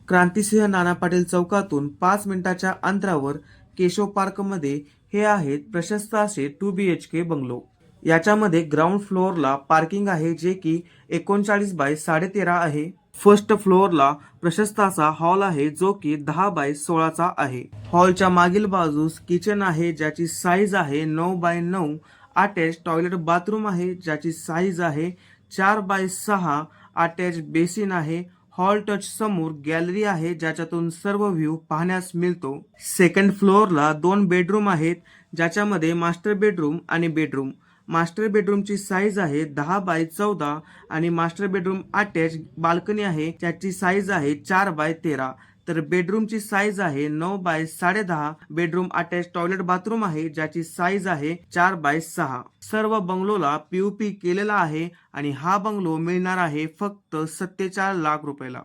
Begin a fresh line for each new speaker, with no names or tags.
क्रांतिसिंह नाना पाटील चौकातून 5 मिनिटाच्या अंतरावर केशव पार्कमध्ये हे आहेत प्रशस्त असे 2 BHK बंगलो. याच्यामध्ये ग्राउंड फ्लोअरला पार्किंग आहे जे की 39 बाय 13.5 आहे. फर्स्ट फ्लोअरला प्रशस्त असा हॉल आहे जो की 10 बाय 16 आहे. हॉलच्या मागील बाजूस किचन आहे ज्याची साईज आहे 9 बाय 9. अटॅच टॉयलेट बाथरूम आहे ज्याची साईज आहे 4 बाय 6. अटॅच बेसिन आहे. हॉल टच समोर गॅलरी आहे ज्याच्यातून सर्व व्ह्यू पाहण्यास मिळतो. सेकंड फ्लोअरला 2 बेडरूम आहेत ज्याच्यामध्ये मास्टर बेडरूम आणि बेडरूम. मास्टर बेडरूमची साईज आहे 10 बाय 14 आणि मास्टर बेडरूम अटॅच बाल्कनी आहे ज्याची साईज आहे 4 बाय 13. तर बेडरूमची साईज आहे 9 by 10.5. Bedroom attach toilet bathroom आहे ज्याची साईज आहे 4 बाय 6. सर्व बंगलोला POP केलेला आहे आणि हा बंगलो मिळणार आहे फक्त 47 लाख रुपयाला.